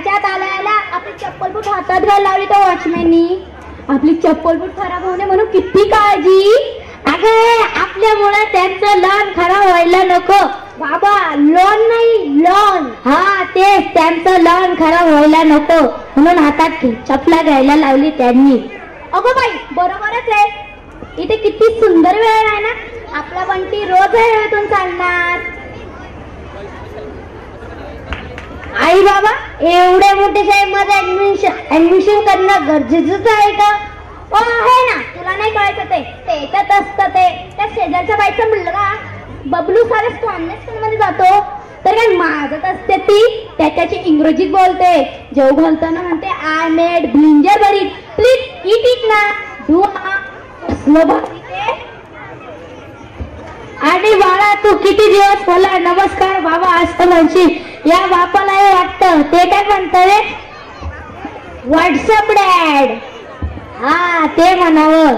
त्याच्यात आल्याला आपली चप्पल बूट हातात घ्यायला लावली त्या वॉचमॅननी. आपली चप्पल बूट खराब होणे म्हणून किती काळजी. अगं आपल्यामुळे त्यांचं लॉन खराब व्हायला नको बाबा. लॉन नाही लॉन. हा तेच त्यांचं लॉन खराब व्हायला नको म्हणून हातात चपला घ्यायला लावली त्यांनी. अगो बाई बरोबरच आहे. इथे किती सुंदर वेळ आहे ना. आपला बंटी रोज वेळेतून चालणार. आई बाबा एवढ्या मोठ्या शाळेमध्ये ऍडमिशन करणं गरजेचंच आहे का? आहे ना. तुला नाही कळायचं ते त्याच्यात असतं ते. त्या शेजारच्या बाईचा मुलगा बबलू सारस कॉन्व्हेंट स्कूल मध्ये जातो तर काय माझत असते ती. त्याच्याची इंग्रजीत बोलते. जेव घालताना म्हणते आय मेड ब्लिंजर बरी प्लीज इट इट ना डू ना. कसलं भारी ते. आणि बाळा तू किती दिवस बोला नमस्कार बाबा असं म्हणशील. या बापाला हे वाटतं ते काय म्हणतं रे व्हॉट्सअप डॅड. हा ते म्हणावं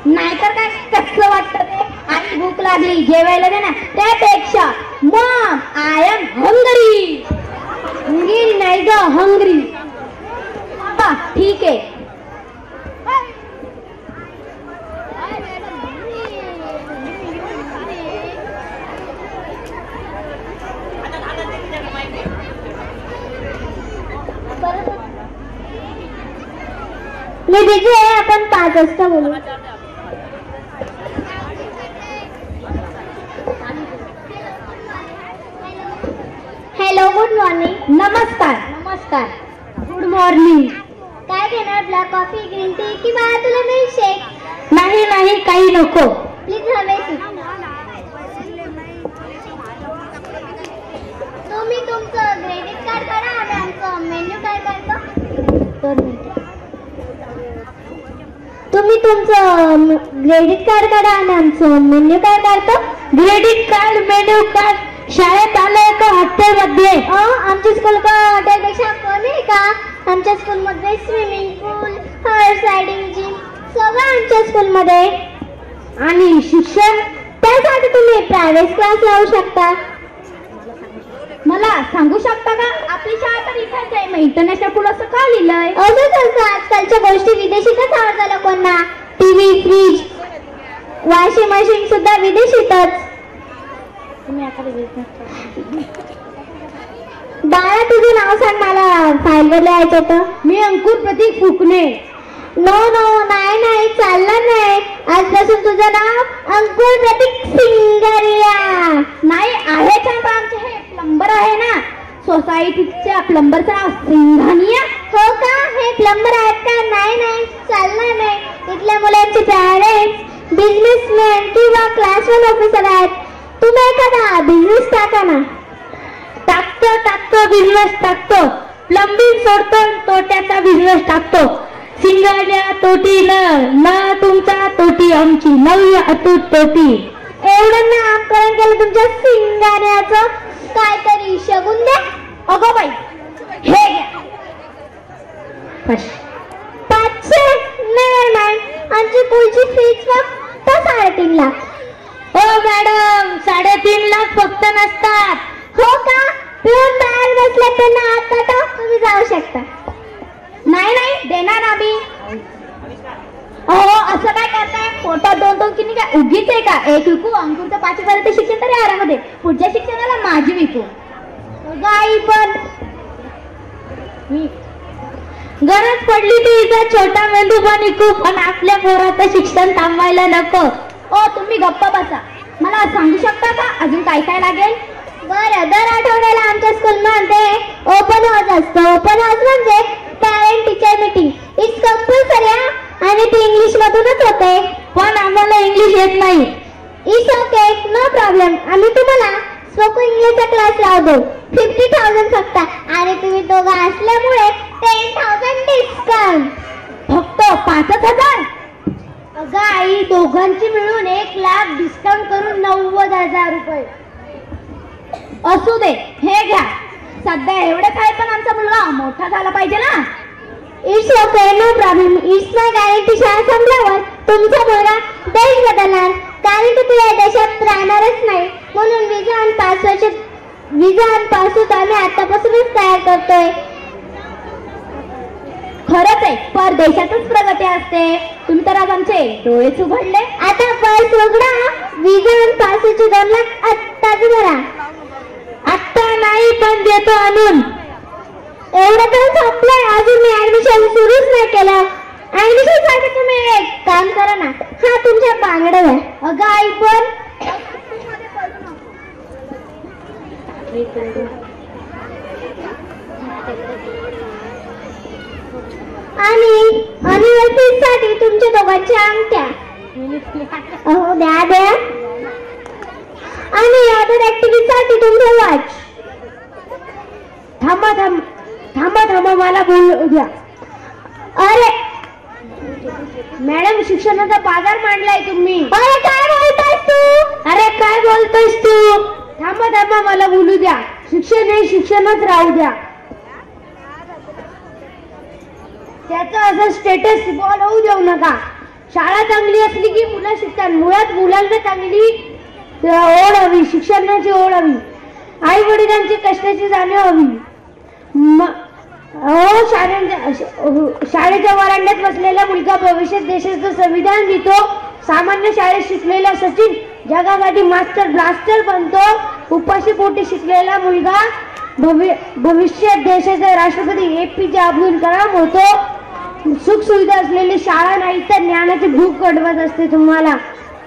नाहीतर काय कसलं वाटतं ते. आणि भूक लागली जेवायला दे ना. त्यापेक्षा mom I am hungry. Hungry नाही ग हंगरी. बाबा ठीक आहे. मी बिझी आहे. आपण 5 वाजता बोलू. Hello good morning. नमस्कार. नमस्कार. Good morning. काय घेणार ब्लॅक कॉफी ग्रीन टी किंवा तुला मिल्कशेक? नाही नाही काही नको प्लीज. हवे तुम्ही तुमचं क्रेडिट कार्ड काढा आणि आमचं मेन्यू काय करतो. तुम्ही तुमचं क्रेडिट कार्ड काढा आणि आमचं मेन्यू काय करतो. क्रेडिट कार्ड मेन्यू कार्ड शाळेत आलंय का हॉटेलमध्ये? आमच्या स्कूल का हॉटेलपेक्षा कमी आहे का? आमच्या स्कूलमध्ये स्विमिंग पूल हॉर्स रायडिंग जिम सगळं आमच्या स्कूलमध्ये. आणि शिक्षण त्यासाठी तुम्ही प्रायव्हेट क्लास लावू शकता. मला सांगू शकता का आपली शाळा तर इथेच आहे मग इंटरनॅशनल स्कूल असं का लिहिलंय? असं आजकालच्या गोष्टी विदेशीतच आवडतात लोकांना. टीव्ही फ्रीज वॉशिंग मशीन सुद्धा विदेशीतच. बाळा तुझं नाव सांग मला फाईलवर लिहायचं होतं. मी अंकुर प्रतीक फुकणे. नो नो नाही नाही चालणार नाही. आजपासून तुझं नाव अंकुर प्रतीक सिंगारिया नाही आहे. का आमचे हे प्लंबर आहे ना सोसायटीच्या प्लंबरचं नाव सिंघानिया. हो का हे प्लंबर आहेत का? नाही नाही चालणार नाही. इथल्या मुलांचे पॅरेंट्स बिझनेसमॅन किंवा क्लास 1 ऑफिसर आहेत. तुम्ही एखादा बिझनेस टाका ना. टाकतो बिझनेस टाकतो. प्लंबिंग सोडतो तोट्याचा बिझनेस टाकतो. सिंगानिया तोटी न तुमचा तोटी आमची नवी अतूट तोटी. एवढं नामकरण केलं तुमच्या सिंगानियाचं. काहीतरी शगुन द्या. अगो बाई हे घ्या 500. Never mind. आमची स्कूलची फीज फक्त 3.5 लाख. हो मॅडम 3.5 लाख फक्त नसतात. हो का? पिऊन बाहेर बसले त्यांना आत पाठवा. तुम्ही जाऊ शकता. नाही नाही देणार आम्ही. असं काय करताय? पोटात 2-2 किनी काय उगीच आहे का? एक विकू अंकुरचं 5,000 शिक्षण तरी आरामध्ये. पुढच्या शिक्षणाला माझी विकू. गाई पण गरज पडली ती छोटा मेंदू पण विकू पण आपल्या पोराचं शिक्षण थांबवायला नको. तुम्ही गप्प बसा. मला सांगू शकता का अजून काय काय लागेल? बरं दर आठवड्याला आमच्या स्कूलमध्ये ओपन हाऊस असतं. ओपन हाऊस म्हणजे parent teacher meeting. It's compulsory आणि ती इंग्लिश मधूनच होते. पण आम्हाला इंग्लिश येत नाही. It's okay no problem. आम्ही तुम्हाला स्पोकन इंग्लिशचा क्लास लावतो. 50,000 फक्त. आणि तुम्ही दोघं असल्यामुळे 10,000 डिस्काउंट. फक्त 5,000? अगं आई दोघांची मिळून 1 लाख डिस्काउंट करून 90,000 रुपये. असू दे हे घ्या. सध्या एवढे काय पण आमचा मुलगा मोठा झाला पाहिजे ना. It's okay no problem. It's my guarantee. शाळा संपल्यावर तुमचा मुलगा देश बदलणार. कारण की तुला देशात राहणारच नाही. म्हणून विजा आणि पासवर्ड आम्ही आतापासूनच तयार करतोय. खरंच आहे, परदेशातच प्रगती असते. तुम्ही तर आज आमचे डोळेच उघडले. आता पर्स उघडा, विजा आणि पाचशेचे 2 लाख आत्ताच भरा. आत्ता नाही पण देतो आणून. एवढं तर संपलंय, अजून मी ऍडमिशन सुरूच नाही केलं. ऍडमिशन साठी तुम्ही एक काम करा ना, हा तुमच्या बांगड्या घ्या. अगं आई पण आणि अनिव्हर्सरीसाठी तुमच्या दोघांच्या अंगठ्या. हो द्या द्या. आणि अदर ऍक्टिव्हिटीसाठी तुमचं वॉच. थांबा थांबा थांबा थांबा, मला बोलू द्या. अरे मॅडम, शिक्षणाचा बाजार मांडलाय तुम्ही. अरे काय बोलतोयस तू? अरे काय बोलतोयस तू? थांबा थांबा, मला बोलू द्या. शिक्षण हे शिक्षणच राहू द्या. त्याचा असं स्टेटस सिम्बॉल होऊ देऊ नका. शाळा चांगली असली की मुलं शिकतात. मुळात मुलांना चांगली ओढ हवी, शिक्षणाची ओढ हवी, आई वडिलांची कष्टाची जाणीव हवी. शाळेच्या वरांड्यात बसलेला मुलगा भविष्यात देशाचं संविधान लिहितो. सामान्य शाळेत शिकलेला सचिन जगासाठी मास्टर ब्लास्टर बनतो. उपाशी पोटी शिकलेला मुलगा भविष्यात देशाचे राष्ट्रपती APJ अब्दुल कलाम होतो. सुख सुविधा असलेली शाळा नाही तर ज्ञानाची भूक कडवत असते तुम्हाला.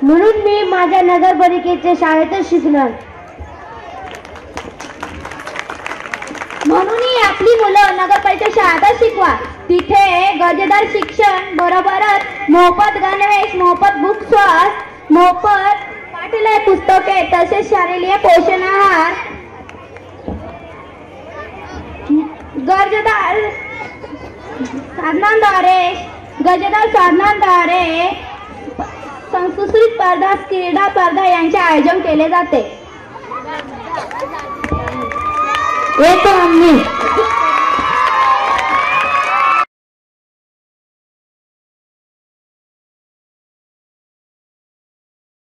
म्हणून मी माझ्या नगरपालिकेच्या शाळेतच शिकणार. म्हणून आपली मुलं नगरपालिका शाळेतच शिकवा. तिथे दर्जेदार शिक्षण बरोबरच मोफत गणवेश, मोफत बुक्स, मोफत पाठ्यालय पुस्तके तसेच शालेय पोषण आहार, गरजेदार साधनांद्वारे सांस्कृतिक स्पर्धा, क्रीडा स्पर्धा यांचे आयोजन केले जाते. येतो आम्ही.